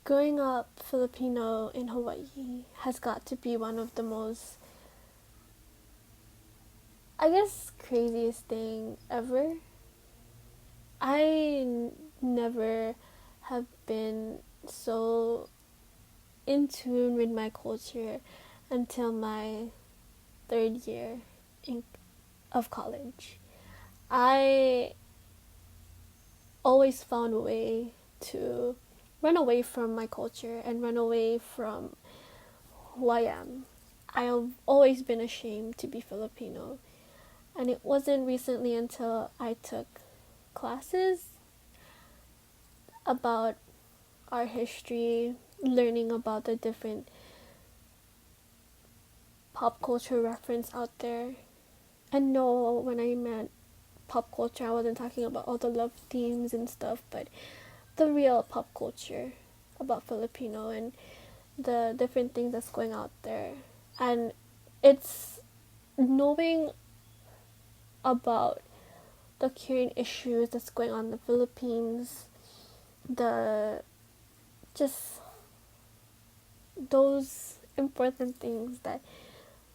growing up Filipino in Hawaii has got to be one of the most, I guess, craziest thing ever. Never have been so in tune with my culture until my third year of college. I always found a way to run away from my culture and run away from who I am. I have always been ashamed to be Filipino, and it wasn't recently until I took classes about our history, learning about the different pop culture reference out there. And no, when I meant pop culture, I wasn't talking about all the love themes and stuff, but the real pop culture about Filipino and the different things that's going out there. And it's knowing about the current issues that's going on in the Philippines, the just those important things that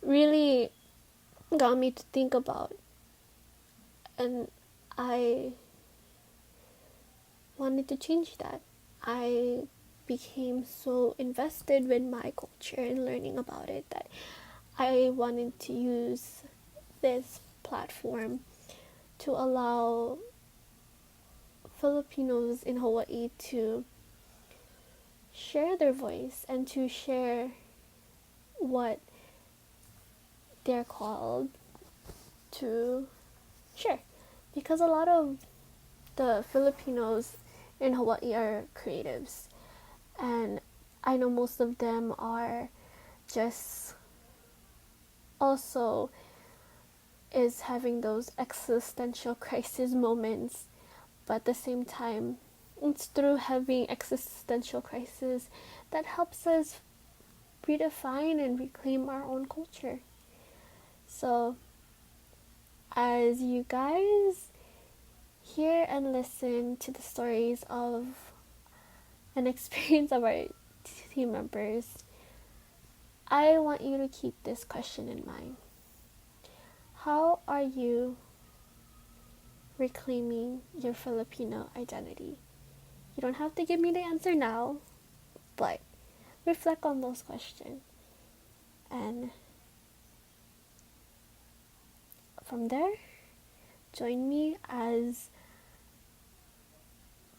really got me to think about. And I wanted to change that. I became so invested with my culture and learning about it that I wanted to use this platform to allow Filipinos in Hawaii to share their voice and to share what they're called to share. Because a lot of the Filipinos in Hawaii are creatives, and I know most of them are just also is having those existential crisis moments, but at the same time it's through having existential crisis that helps us redefine and reclaim our own culture. So as you guys hear and listen to the stories of an experience of our team members, I want you to keep this question in mind. How are you reclaiming your Filipino identity? You don't have to give me the answer now, but reflect on those questions. And from there, join me as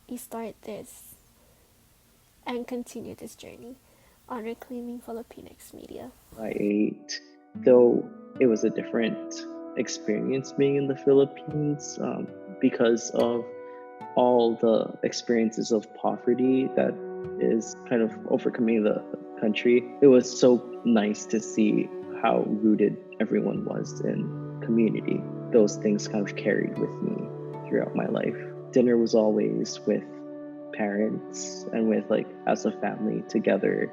we start this and continue this journey on Reclaiming Filipinx Media. I ate, though it was a different experience being in the Philippines because of all the experiences of poverty that is kind of overcoming the country. It was so nice to see how rooted everyone was in community. Those things kind of carried with me throughout my life. Dinner was always with parents and with as a family together.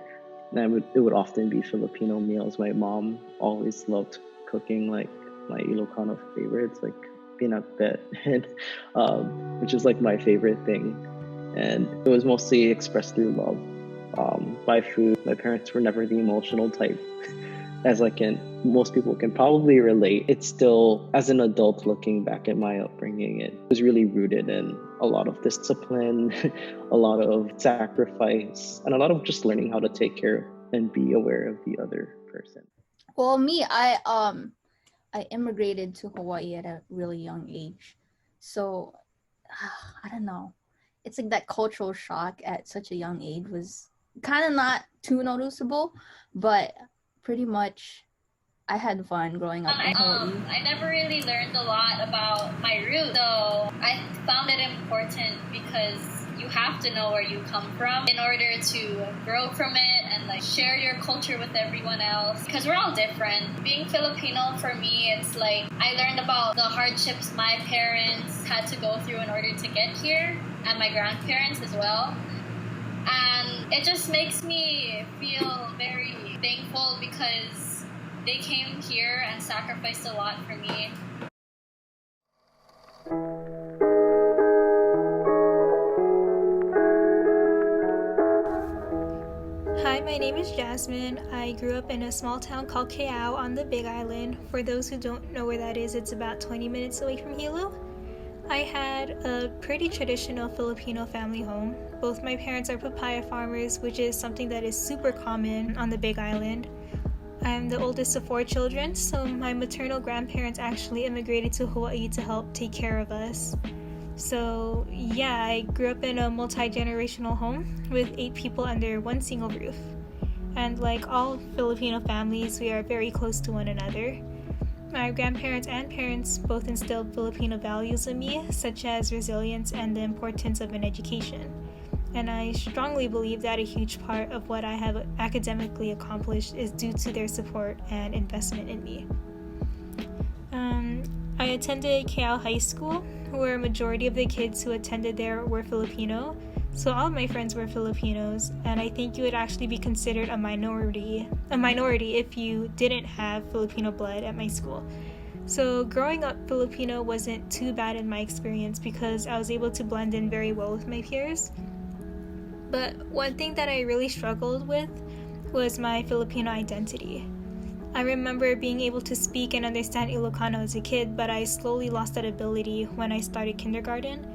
And it would often be Filipino meals. My mom always loved cooking my Ilocano favorites, like pinakbet, and which is my favorite thing. And it was mostly expressed through love by food. My parents were never the emotional type, as most people can probably relate. It's still, as an adult looking back at my upbringing, it was really rooted in a lot of discipline, a lot of sacrifice, and a lot of just learning how to take care and be aware of the other person. Well, me, I immigrated to Hawaii at a really young age. So, I don't know. It's like that cultural shock at such a young age was kind of not too noticeable, but pretty much I had fun growing up in Hawaii. I never really learned a lot about my roots, so I found it important because you have to know where you come from in order to grow from it and share your culture with everyone else, because we're all different. Being Filipino, for me, it's I learned about the hardships my parents had to go through in order to get here, and my grandparents as well. And it just makes me feel very thankful because they came here and sacrificed a lot for me. my name is Jasmine. I grew up in a small town called Callao on the Big Island. For those who don't know where that is, it's about 20 minutes away from Hilo. I had a pretty traditional Filipino family home. Both my parents are papaya farmers, which is something that is super common on the Big Island. I'm the oldest of 4 children, so my maternal grandparents actually immigrated to Hawaii to help take care of us. So yeah, I grew up in a multi-generational home with 8 people under one single roof. And like all Filipino families, we are very close to one another. My grandparents and parents both instilled Filipino values in me, such as resilience and the importance of an education. And I strongly believe that a huge part of what I have academically accomplished is due to their support and investment in me. I attended Callao High School, where a majority of the kids who attended there were Filipino, so all of my friends were Filipinos, and I think you would actually be considered a minority if you didn't have Filipino blood at my school. So growing up Filipino wasn't too bad in my experience because I was able to blend in very well with my peers. But one thing that I really struggled with was my Filipino identity. I remember being able to speak and understand Ilocano as a kid, but I slowly lost that ability when I started kindergarten.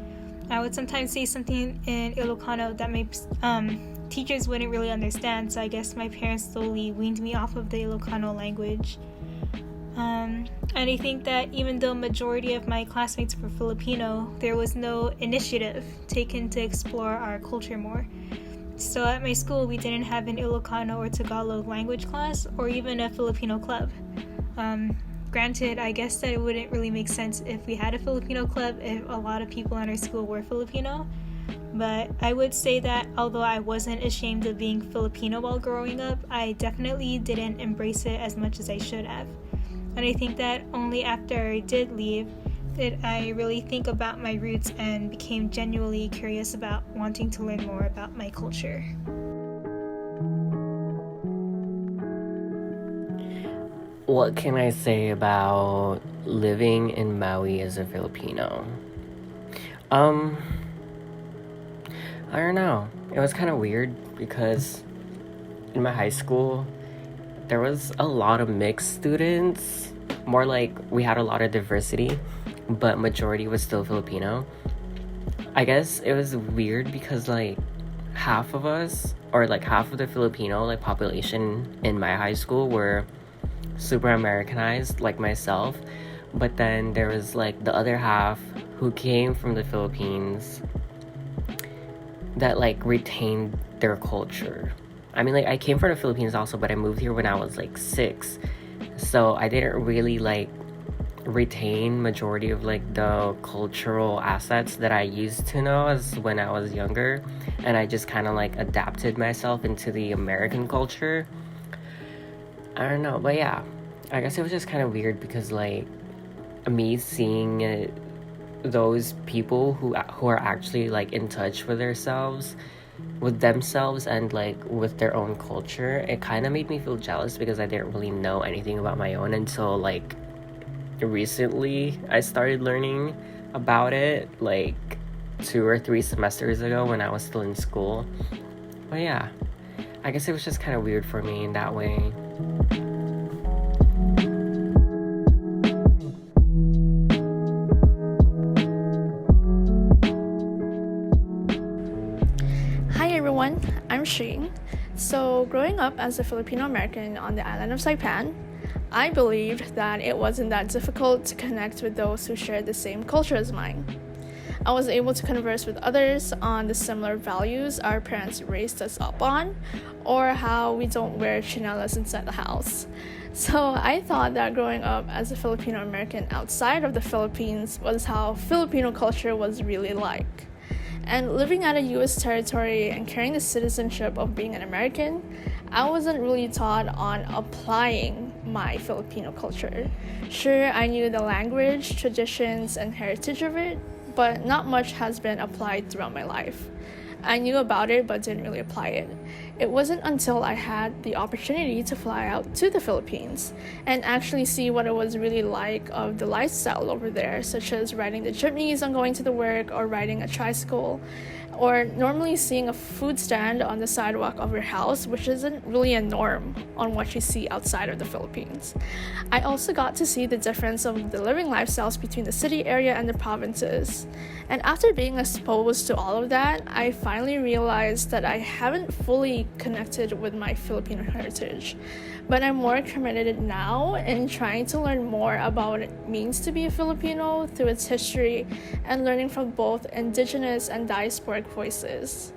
I would sometimes say something in Ilocano that my teachers wouldn't really understand, so I guess my parents slowly weaned me off of the Ilocano language. And I think that even though majority of my classmates were Filipino, there was no initiative taken to explore our culture more. So at my school, we didn't have an Ilocano or Tagalog language class or even a Filipino club. Granted, I guess that it wouldn't really make sense if we had a Filipino club if a lot of people in our school were Filipino. But I would say that although I wasn't ashamed of being Filipino while growing up, I definitely didn't embrace it as much as I should have. And I think that only after I did leave did I really think about my roots and became genuinely curious about wanting to learn more about my culture. What can I say about living in Maui as a Filipino? I don't know. It was kind of weird because in my high school, there was a lot of mixed students. More like we had a lot of diversity, but majority was still Filipino. I guess it was weird because like half of us, or like half of the Filipino like population in my high school were super Americanized like myself, but then there was like the other half who came from the Philippines that like retained their culture. I mean, like I came from the Philippines also, but I moved here when I was like 6, so I didn't really like retain majority of like the cultural assets that I used to know as when I was younger, and I just kind of like adapted myself into the American culture. I don't know, but yeah, I guess it was just kind of weird because like me seeing those people who are actually like in touch with themselves and like with their own culture, it kind of made me feel jealous because I didn't really know anything about my own until like recently I started learning about it like 2 or 3 semesters ago when I was still in school. But yeah, I guess it was just kind of weird for me in that way. I'm Shane. So, growing up as a Filipino American on the island of Saipan, I believed that it wasn't that difficult to connect with those who shared the same culture as mine. I was able to converse with others on the similar values our parents raised us up on, or how we don't wear chinelas inside the house. So I thought that growing up as a Filipino American outside of the Philippines was how Filipino culture was really like. And living at a U.S. territory and carrying the citizenship of being an American, I wasn't really taught on applying my Filipino culture. Sure, I knew the language, traditions, and heritage of it, but not much has been applied throughout my life. I knew about it but didn't really apply it. It wasn't until I had the opportunity to fly out to the Philippines and actually see what it was really like of the lifestyle over there, such as riding the jeepneys on going to the work or riding a tricycle, or normally seeing a food stand on the sidewalk of your house, which isn't really a norm on what you see outside of the Philippines. I also got to see the difference of the living lifestyles between the city area and the provinces. And after being exposed to all of that, I finally realized that I haven't fully connected with my Filipino heritage. But I'm more committed now in trying to learn more about what it means to be a Filipino through its history and learning from both indigenous and diasporic voices.